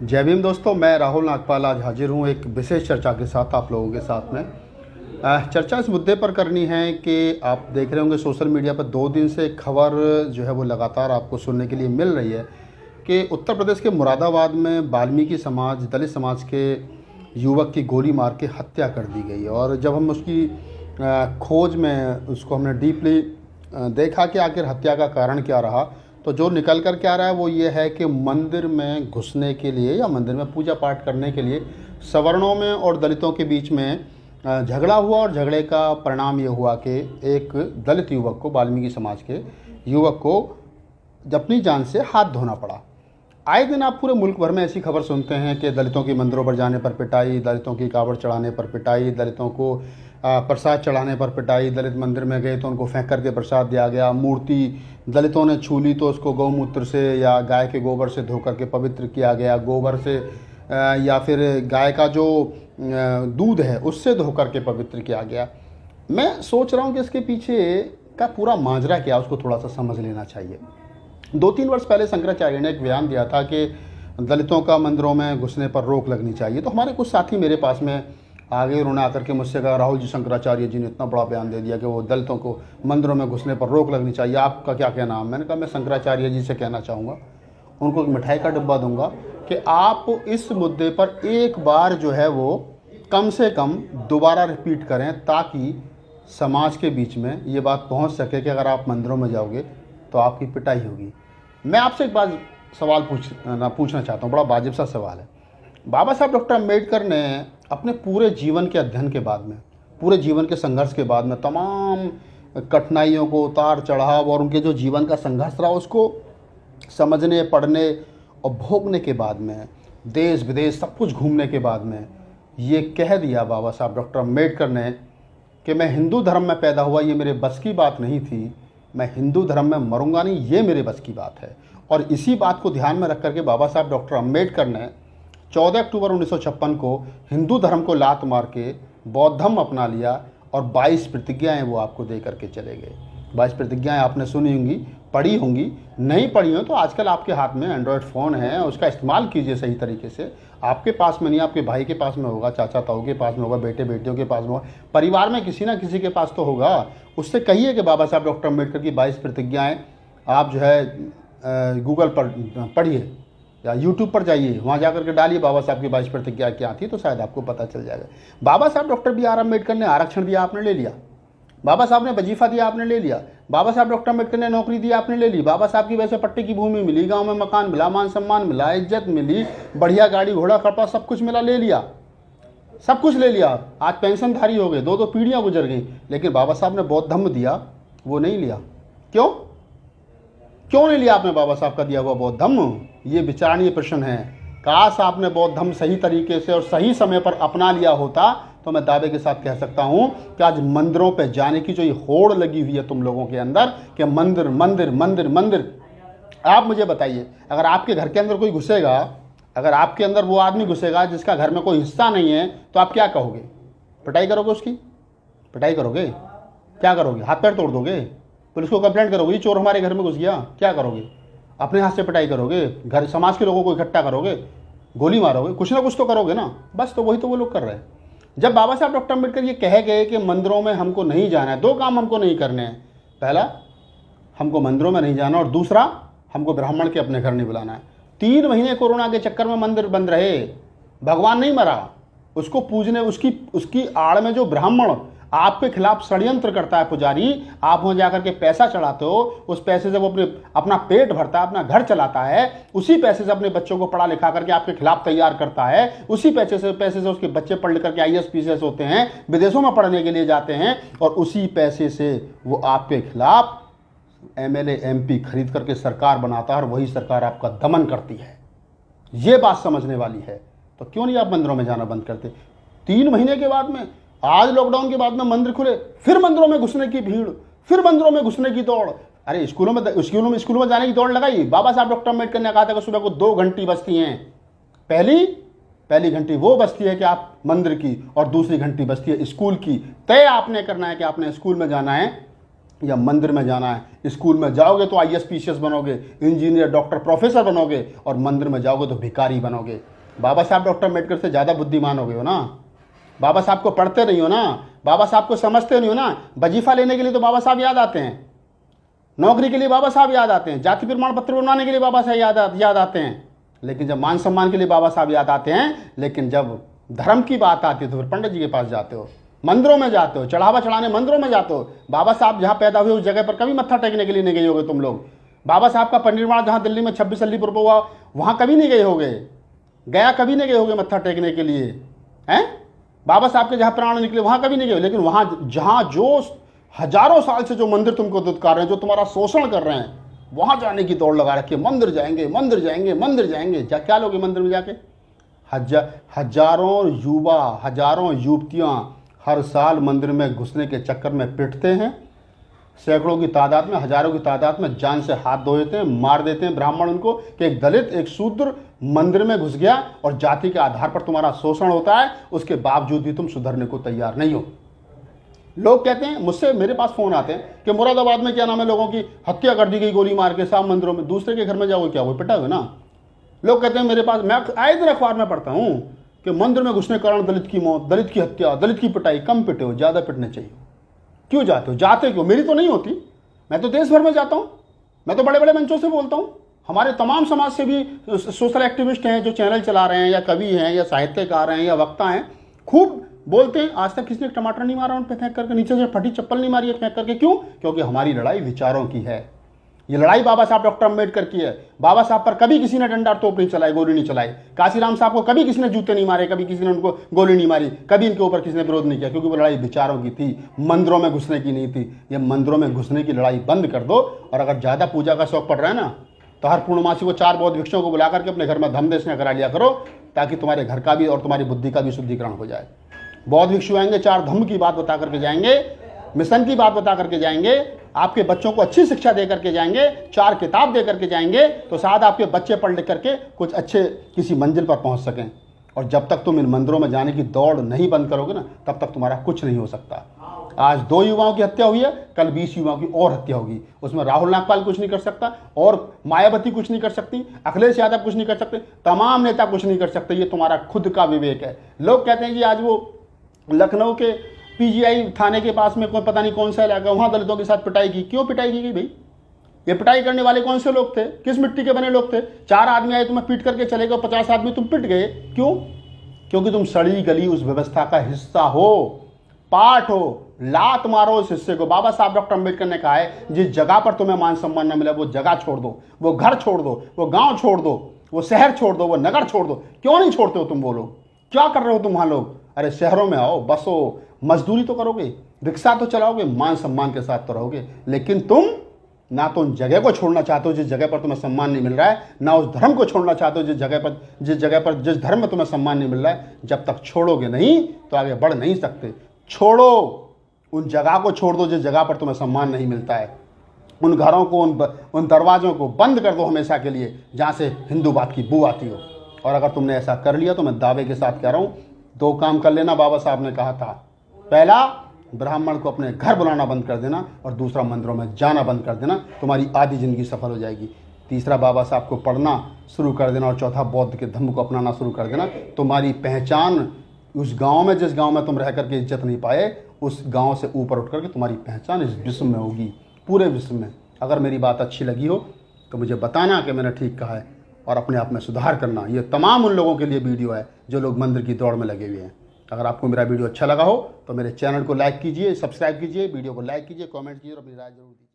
जय भीम दोस्तों, मैं राहुल नागपाल आज हाजिर हूँ एक विशेष चर्चा के साथ आप लोगों के साथ में। चर्चा इस मुद्दे पर करनी है कि आप देख रहे होंगे सोशल मीडिया पर 2 दिन से खबर जो है वो लगातार आपको सुनने के लिए मिल रही है कि उत्तर प्रदेश के मुरादाबाद में वाल्मीकि समाज, दलित समाज के युवक की गोली मार के हत्या कर दी गई। और जब हम उसकी खोज में उसको हमने डीपली देखा कि आखिर हत्या का कारण क्या रहा, तो जो निकल कर क्या रहा है वो ये है कि मंदिर में घुसने के लिए या मंदिर में पूजा पाठ करने के लिए सवर्णों में और दलितों के बीच में झगड़ा हुआ। और झगड़े का परिणाम ये हुआ कि एक दलित युवक को, वाल्मीकि समाज के युवक को अपनी जान से हाथ धोना पड़ा। आए दिन आप पूरे मुल्क भर में ऐसी खबर सुनते हैं कि दलितों की मंदिरों पर जाने पर पिटाई, दलितों की कावड़ चढ़ाने पर पिटाई, दलितों को प्रसाद चढ़ाने पर पिटाई, दलित मंदिर में गए तो उनको फेंक करके प्रसाद दिया गया, मूर्ति दलितों ने छू ली तो उसको गौमूत्र से या गाय के गोबर से धो करके पवित्र किया गया, गोबर से या फिर गाय का जो दूध है उससे धो करके पवित्र किया गया। मैं सोच रहा हूँ कि इसके पीछे का पूरा माजरा क्या है, उसको थोड़ा सा समझ लेना चाहिए। 2-3 वर्ष पहले शंकराचार्य ने एक बयान दिया था कि दलितों का मंदिरों में घुसने पर रोक लगनी चाहिए। तो हमारे कुछ साथी मेरे पास में आगे, उन्होंने आकर के मुझसे कहा, राहुल जी, शंकराचार्य जी ने इतना बड़ा बयान दे दिया कि वो दलितों को मंदिरों में घुसने पर रोक लगनी चाहिए, आपका क्या कहना है? मैंने कहा मैं शंकराचार्य जी से कहना चाहूँगा, उनको एक मिठाई का डिब्बा दूंगा कि आप इस मुद्दे पर एक बार जो है वो कम से कम दोबारा रिपीट करें, ताकि समाज के बीच में ये बात पहुँच सके कि अगर आप मंदिरों में जाओगे तो आपकी पिटाई होगी। मैं आपसे एक बात सवाल पूछना चाहता हूँ, बड़ा वाजिब सा सवाल है। बाबा साहब डॉक्टर अम्बेडकर ने अपने पूरे जीवन के अध्ययन के बाद में, पूरे जीवन के संघर्ष के बाद में, तमाम कठिनाइयों को, उतार चढ़ाव और उनके जो जीवन का संघर्ष रहा उसको समझने, पढ़ने और भोगने के बाद में, देश विदेश सब कुछ घूमने के बाद में ये कह दिया बाबा साहब डॉक्टर अम्बेडकर ने कि मैं हिंदू धर्म में पैदा हुआ, ये मेरे बस की बात नहीं थी, मैं हिंदू धर्म में मरूंगा नहीं, ये मेरे बस की बात है। और इसी बात को ध्यान में रख करके बाबा साहब डॉक्टर अम्बेडकर ने 14 अक्टूबर 1956 को हिंदू धर्म को लात मार के बौद्ध धर्म अपना लिया और 22 प्रतिज्ञाएं वो आपको दे करके चले गए। 22 प्रतिज्ञाएं आपने सुनी होंगी, पढ़ी होंगी, नहीं पढ़ी हो तो आजकल आपके हाथ में एंड्रॉयड फ़ोन है, उसका इस्तेमाल कीजिए सही तरीके से। आपके पास में नहीं, आपके भाई के पास में होगा, चाचा ताऊ के पास में होगा, बेटे बेटियों के पास में होगा, परिवार में किसी ना किसी के पास तो होगा। उससे कहिए कि बाबा साहब डॉक्टर अम्बेडकर की 22 प्रतिज्ञाएँ आप जो है गूगल पर पढ़िए या यूट्यूब पर जाइए, वहाँ जाकर के डालिए बाबा साहब की 22 प्रतिज्ञा क्या थी, तो शायद आपको पता चल जाएगा। बाबा साहब डॉक्टर बी आर अम्बेडकर ने आरक्षण दिया, आपने ले लिया। बाबा साहब ने वजीफा दिया, आपने ले लिया। बाबा साहब डॉक्टर अम्बेडकर ने नौकरी दी, आपने ले ली। बाबा साहब की वजह से पट्टे की भूमि मिली, गांव में मकान मिला, मान सम्मान मिला, इज्जत मिली, बढ़िया गाड़ी घोड़ा कपड़ा सब कुछ मिला, ले लिया, सब कुछ ले लिया। आज पेंशनधारी हो गए, 2-2 पीढ़ियाँ गुजर गई, लेकिन बाबा साहब ने बौद्ध धम्म दिया, वो नहीं लिया। क्यों नहीं लिया आपने बाबा साहब का दिया हुआ बौद्ध धम्म? ये विचारणीय प्रश्न है। काश आपने बौद्ध धम्म सही तरीके से और सही समय पर अपना लिया होता तो मैं दावे के साथ कह सकता हूं कि आज मंदिरों पे जाने की जो ये होड़ लगी हुई है तुम लोगों के अंदर कि मंदिर मंदिर मंदिर मंदिर, आप मुझे बताइए, अगर आपके घर के अंदर कोई घुसेगा, अगर आपके अंदर वो आदमी घुसेगा जिसका घर में कोई हिस्सा नहीं है, तो आप क्या कहोगे? पिटाई करोगे उसकी? पिटाई करोगे? क्या करोगे? हाथ पैर तोड़ दोगे? पुलिस को कंप्लेंट करोगे, ये चोर हमारे घर में घुस गया? क्या करोगे? अपने हाथ से पिटाई करोगे? घर समाज के लोगों को इकट्ठा करोगे? गोली मारोगे? कुछ ना कुछ तो करोगे ना। बस तो वही तो वो लोग कर रहे हैं। जब बाबा साहब डॉक्टर अम्बेडकर ये कह गए कि मंदिरों में हमको नहीं जाना है, 2 काम हमको नहीं करने हैं। पहला, हमको मंदिरों में नहीं जाना, और दूसरा, हमको ब्राह्मण के अपने घर नहीं बुलाना है। 3 महीने कोरोना के चक्कर में मंदिर बंद रहे, भगवान नहीं मरा, उसको पूजने, उसकी आड़ में जो ब्राह्मण आपके खिलाफ षड्यंत्र करता है, पुजारी, आप वहाँ जाकर के पैसा चढ़ाते हो, उस पैसे से वो अपना पेट भरता है, अपना घर चलाता है, उसी पैसे से अपने बच्चों को पढ़ा लिखा करके आपके खिलाफ तैयार करता है, उसी पैसे से उसके बच्चे पढ़ लिख करके IAS PCS होते हैं, विदेशों में पढ़ने के लिए जाते हैं, और उसी पैसे से वो आपके खिलाफ MLA MP खरीद करके सरकार बनाता है, और वही सरकार आपका दमन करती है। ये बात समझने वाली है। तो क्यों नहीं आप मंदिरों में जाना बंद करते? 3 महीने के बाद में, आज लॉकडाउन के बाद में मंदिर खुले, फिर मंदिरों में घुसने की भीड़, फिर मंदिरों में घुसने की दौड़। अरे स्कूलों में जाने की दौड़ लगाई। बाबा साहब डॉक्टर अम्बेडकर ने कहा था कि सुबह को 2 घंटी बजती हैं। पहली घंटी वो बजती है कि आप मंदिर की, और दूसरी घंटी बजती है स्कूल की। तय आपने करना है कि आपने स्कूल में जाना है या मंदिर में जाना है। स्कूल में जाओगे तो IAS PCS बनोगे, इंजीनियर डॉक्टर प्रोफेसर बनोगे, और मंदिर में जाओगे तो भिखारी बनोगे। बाबा साहब डॉक्टर अम्बेडकर से ज़्यादा बुद्धिमान हो गए हो ना। बाबा साहब को पढ़ते नहीं हो ना, बाबा साहब को समझते नहीं हो ना। वजीफा लेने के लिए तो बाबा साहब याद आते हैं, नौकरी के लिए बाबा साहब याद आते हैं, जाति प्रमाण पत्र बनवाने के लिए बाबा साहब याद आते हैं, लेकिन जब मान सम्मान के लिए बाबा साहब याद आते हैं। लेकिन जब धर्म की बात आती है तो फिर पंडित जी के पास जाते हो, मंदिरों में जाते हो, चढ़ावा चढ़ाने मंदिरों में जाते हो। बाबा साहब जहाँ पैदा हुए उस जगह पर कभी मत्था टेकने के लिए नहीं गए होगे तुम लोग। बाबा साहब का परिनिर्वाण जहाँ दिल्ली में 26 अलीपुर पर हुआ वहाँ कभी नहीं गए होगे, गया कभी नहीं गए होगे मत्था टेकने के लिए हैं। बाबा साहब के जहाँ प्राण निकले वहाँ कभी नहीं गए। लेकिन वहाँ जहाँ जो हजारों साल से जो मंदिर तुमको दुत्कार रहे हैं, जो तुम्हारा शोषण कर रहे हैं, वहाँ जाने की दौड़ लगा रखी है। मंदिर जाएंगे, मंदिर जाएंगे, मंदिर जाएंगे। क्या लोगे मंदिर में जाके? हजारों युवा, हजारों युवतियाँ हर साल मंदिर में घुसने के चक्कर में पिटते हैं। सैकड़ों की तादाद में, हजारों की तादाद में जान से हाथ धो देते हैं, मार देते हैं ब्राह्मण उनको कि एक दलित, एक शूद्र मंदिर में घुस गया और जाति के आधार पर तुम्हारा शोषण होता है। उसके बावजूद भी तुम सुधरने को तैयार नहीं हो। लोग कहते हैं, मुझसे मेरे पास फ़ोन आते हैं कि मुरादाबाद में क्या नाम है, लोगों की हत्या कर दी गई गोली मार के, सब मंदिरों में। दूसरे के घर में जाओगे क्या, वो पिटा हुआ ना। लोग कहते हैं मेरे पास, मैं आए दिन अखबार में पढ़ता हूँ कि मंदिर में घुसने के कारण दलित की मौत, दलित की हत्या, दलित की पिटाई। कम पिटे हो, ज़्यादा पिटने चाहिए। क्यों जाते हो? जाते क्यों? मेरी तो नहीं होती, मैं तो देश भर में जाता हूँ, मैं तो बड़े बड़े मंचों से बोलता हूँ। हमारे तमाम समाज से भी सोशल एक्टिविस्ट हैं जो चैनल चला रहे हैं, या कवि हैं, या साहित्यकार हैं, या वक्ता हैं, खूब बोलते हैं। आज तक किसी ने टमाटर नहीं मारा उन पर फेंक करके, नीचे से फटी चप्पल नहीं मारी है फेंक करके। क्यों? क्योंकि हमारी लड़ाई विचारों की है। ये लड़ाई बाबा साहब डॉक्टर अम्बेडकर की है। बाबा साहब पर कभी किसी ने डंडा तोप नहीं चलाई, गोली नहीं चलाई। काशीराम साहब को कभी किसी ने जूते नहीं मारे, कभी किसी ने उनको गोली नहीं मारी, कभी इनके ऊपर किसी ने विरोध नहीं किया, क्योंकि वो लड़ाई विचारों की थी, मंदिरों में घुसने की नहीं थी। ये मंदिरों में घुसने की लड़ाई बंद कर दो। और अगर ज़्यादा पूजा का शौक पड़ रहा है ना, तो हर पूर्णमासी को 4 बौद्ध भिक्षुओं को बुला करके अपने घर में धम देशना करा लिया करो, ताकि तुम्हारे घर का भी और तुम्हारी बुद्धि का भी शुद्धिकरण हो जाए। बौद्ध भिक्षु आएंगे, 4 धम्म की बात बता करके जाएंगे, मिशन की बात बता करके जाएंगे, आपके बच्चों को अच्छी शिक्षा दे करके जाएंगे, 4 किताब दे करके जाएंगे, तो शायद आपके बच्चे पढ़ लिख करके कुछ अच्छे किसी मंजिल पर पहुंच सकें। और जब तक तुम इन मंदिरों में जाने की दौड़ नहीं बंद करोगे ना, तब तक तुम्हारा कुछ नहीं हो सकता। आज 2 युवाओं की हत्या हुई है, कल 20 युवाओं की और हत्या होगी। उसमें राहुल नागपाल कुछ नहीं कर सकता, और मायावती कुछ नहीं कर सकती, अखिलेश यादव कुछ नहीं कर सकते, तमाम नेता कुछ नहीं कर सकते। ये तुम्हारा खुद का विवेक है। लोग कहते हैं जी आज वो लखनऊ के पीजीआई थाने के पास में कोई पता नहीं कौन सा इलाका, वहाँ दलितों के साथ पिटाई की। क्यों पिटाई की गई भाई? ये पिटाई करने वाले कौन से लोग थे? किस मिट्टी के बने लोग थे? 4 आदमी आए तुम्हें पीट करके चले गए, 50 आदमी तुम पिट गए। क्यों? क्योंकि तुम सड़ी गली उस व्यवस्था का हिस्सा हो, पार्ट हो। लात मारो उस हिस्से को। बाबा साहब डॉक्टर अम्बेडकर ने कहा है, जिस जगह पर तुम्हें मान सम्मान न मिले वो जगह छोड़ दो, वो घर छोड़ दो, वो गाँव छोड़ दो, वो शहर छोड़ दो, वो नगर छोड़ दो। क्यों नहीं छोड़ते हो तुम? वो लोग क्या कर रहे हो तुम वहाँ लोग? अरे शहरों में आओ, बसो, मजदूरी तो करोगे, रिक्शा तो चलाओगे, मान सम्मान के साथ तो रहोगे। लेकिन तुम ना तो उन जगह को छोड़ना चाहते हो जिस जगह पर तुम्हें सम्मान नहीं मिल रहा है, ना उस धर्म को छोड़ना चाहते हो जिस जिस धर्म में तुम्हें सम्मान नहीं मिल रहा है। जब तक छोड़ोगे नहीं तो आगे बढ़ नहीं सकते। छोड़ो, उन जगह को छोड़ दो जिस जगह पर तुम्हें सम्मान नहीं मिलता है। उन घरों को, उन दरवाजों को बंद कर दो हमेशा के लिए, जहाँ से हिंदूवाद की बू आती हो। और अगर तुमने ऐसा कर लिया तो मैं दावे के साथ कह रहा हूँ, 2 काम कर लेना बाबा साहब ने कहा था। पहला, ब्राह्मण को अपने घर बुलाना बंद कर देना, और दूसरा, मंदिरों में जाना बंद कर देना। तुम्हारी आधी जिंदगी सफल हो जाएगी। तीसरा, बाबा साहब को पढ़ना शुरू कर देना, और चौथा, बौद्ध के धम्म को अपनाना शुरू कर देना। तुम्हारी पहचान उस गांव में, जिस गांव में तुम रह करके इज्जत नहीं पाए, उस गांव से ऊपर उठ करके तुम्हारी पहचान इस विश्व में होगी, पूरे विश्व में। अगर मेरी बात अच्छी लगी हो तो मुझे बताना कि मैंने ठीक कहा है, और अपने आप में सुधार करना। ये तमाम उन लोगों के लिए वीडियो है जो लोग मंदिर की दौड़ में लगे हुए हैं। अगर आपको मेरा वीडियो अच्छा लगा हो तो मेरे चैनल को लाइक कीजिए, सब्सक्राइब कीजिए, वीडियो को लाइक कीजिए, कमेंट कीजिए और अपनी राय जरूर दीजिए।